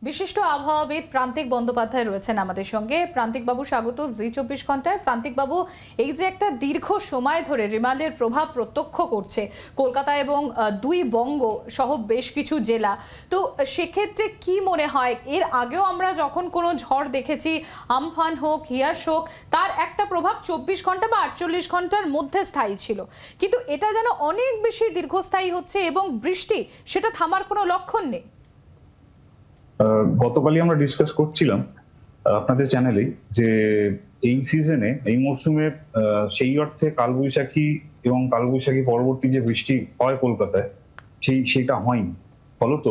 বিশিষ্ট আবহাওয়াবিদ প্রান্তিক বন্দ্যোপাধ্যায় রয়েছেন আমাদের সঙ্গে। প্রান্তিক বাবু, স্বাগত জি 24 ঘন্টায়। প্রান্তিক বাবু, এই যে একটা দীর্ঘ সময় ধরে রিমালের প্রভাব প্রত্যক্ষ করছে কলকাতা এবং দুই বঙ্গ সহ বেশ কিছু জেলা, তো সেক্ষেত্রে কি মনে হয়, এর আগেও আমরা যখন কোনো ঝড় দেখেছি, আমফান হোক, হিয়াস হোক, তার একটা প্রভাব 24 ঘন্টা বা 48 ঘন্টার মধ্যে স্থায়ী ছিল, কিন্তু এটা যেন অনেক বেশি দীর্ঘস্থায়ী হচ্ছে এবং বৃষ্টি সেটা থামার কোনো লক্ষণ নেই। গতকালই আমরা ডিসকাস করছিলাম আপনাদের চ্যানেলে যে এই সিজনে, এই মরশুমে সেই অর্থে কালবৈশাখী এবং কালবৈশাখী পরবর্তী যে বৃষ্টি হয় কলকাতায়, সেটা হয়নি। ফলত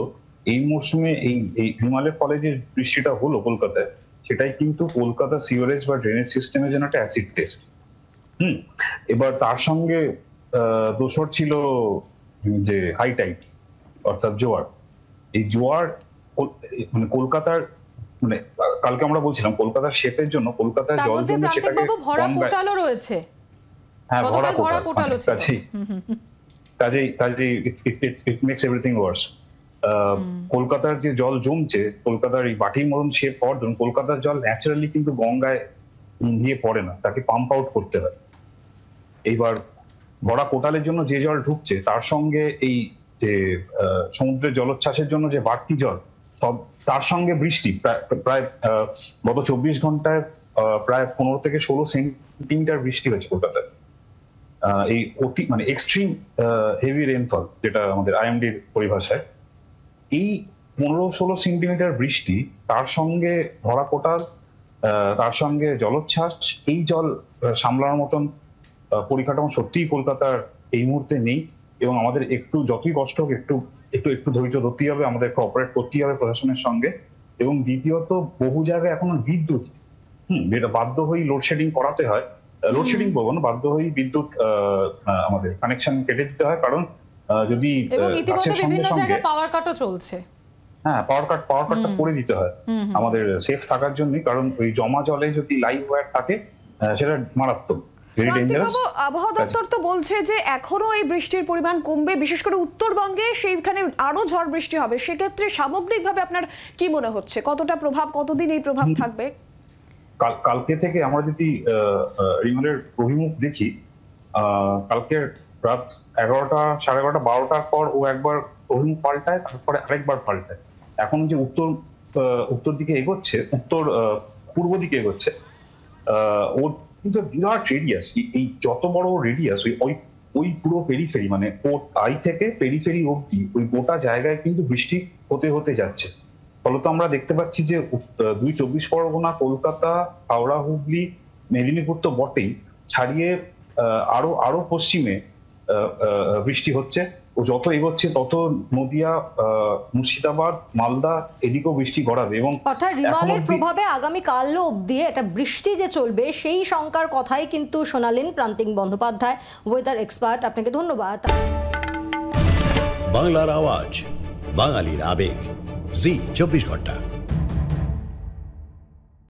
এই মরশুমে এই হিমালয়ের ফলে যে বৃষ্টিটা হলো কলকাতায়, সেটাই কিন্তু কলকাতা সিওরেজ বা ড্রেনেজ সিস্টেমের জন্য একটা অ্যাসিড টেস্ট। এবার তার সঙ্গে দোসর ছিল যে হাই টাইড অর্থাৎ জোয়ার। এই জোয়ার মানে কলকাতার, মানে কালকে আমরা বলছিলাম কলকাতার শেপের জন্য কলকাতার জল জমে সেটাকে ভরা কোটালও রয়েছে। হ্যাঁ, ভরা কোটাল, কাজেই ইট মেক্স এভরিথিং ওয়ার্স। কলকাতার যে জল জমছে, কলকাতার এই বাটির মতন শেপ হওয়ার জন্য কলকাতার জল ন্যাচারালি কিন্তু গঙ্গায় গিয়ে পড়ে না, তাকে পাম্প আউট করতে হয়। এইবার ভরা কোটালের জন্য যে জল ঢুকছে, তার সঙ্গে এই যে সমুদ্রের জলোচ্ছ্বাসের জন্য যে বাড়তি জল, সব তার সঙ্গে বৃষ্টি প্রায় গত 24 ঘন্টায় প্রায় 15 থেকে 16 সেন্টিমিটার বৃষ্টি হয়েছে কলকাতায়। এই অতি মানে এক্সট্রিম হেভি রেনফল, যেটা আমাদের আইএমডির পরিভাষায়, এই 15-16 সেন্টিমিটার বৃষ্টি, তার সঙ্গে ভরা কোটাল, তার সঙ্গে জলোচ্ছ্বাস, এই জল সামলানোর মতন পরিকাঠামো সত্যিই কলকাতার এই মুহূর্তে নেই। এবং আমাদের একটু যতই কষ্ট হোক, একটু ধৈর্য ধরতেই হবে, আমাদের কোঅপারেট করতেই হবে প্রশাসনের সঙ্গে। এবং দ্বিতীয়ত, বহু জায়গায় এখনো বিদ্যুৎ যেটা বাধ্য হয়েই লোডশেডিং করাতে হয়, লোডশেডিং বলবো না, বাধ্য হয়েই বিদ্যুৎ আমাদের কানেকশন কেটে দিতে হয়, কারণ যদি পাওয়ার কাটও চলছে। হ্যাঁ, পাওয়ার কাটটা করে দিতে হয় আমাদের সেফ থাকার জন্য, কারণ ওই জমা জলে যদি লাইভ ওয়্যার থাকে সেটা মারাত্মক। আবহাওয়া দপ্তর তো বলছে যে এখনো এই বৃষ্টির পরিমাণ কমবে, বিশেষ করে উত্তরবঙ্গে সেইখানে আরো ঝড় বৃষ্টি হবে। সেক্ষেত্রে সামগ্রিকভাবে আপনার কি মনে হচ্ছে, কতটা প্রভাব, কতদিন এই প্রভাব থাকবে? কালকে থেকে আমরা যদি রিমালের অভিমুখ দেখি, কালকে রাত 11টা, 11:30, 12টার পর ও একবার অভিমুখ পাল্টায়, তারপরে আরেকবার পাল্টায়। এখন যে উত্তর দিকে এগোচ্ছে, উত্তর পূর্ব দিকে এগোচ্ছে, ওর কিন্তু বিরাট রেডিয়াস। এই যত বড় রেডিয়াস, ওই পুরো পেরিফেরি, মানে পোর্ট আই থেকে পেরিফেরি অব্দি ওই গোটা জায়গায় কিন্তু বৃষ্টি হতে যাচ্ছে। ফলত আমরা দেখতে পাচ্ছি যে 24 পরগনা, কলকাতা, হাওড়া, হুগলি, মেদিনীপুর তো বটেই, ছাড়িয়ে আরো পশ্চিমে বৃষ্টি হচ্ছে। ও যত এগোচ্ছে তত নদিয়া, মুর্শিদাবাদ, মালদা এদিকেও বৃষ্টি গড়াবে। এবং অর্থাৎ রিমালের প্রভাবে আগামী কাল অবধি একটা বৃষ্টি যে চলবে, সেই শঙ্কার কথাই কিন্তু শোনালেন প্রান্তিক বন্দ্যোপাধ্যায়, ওয়েদার এক্সপার্ট। আপনাকে ধন্যবাদ। বাংলার আওয়াজ, বাঙালির আবেগ, জি 24 ঘন্টা।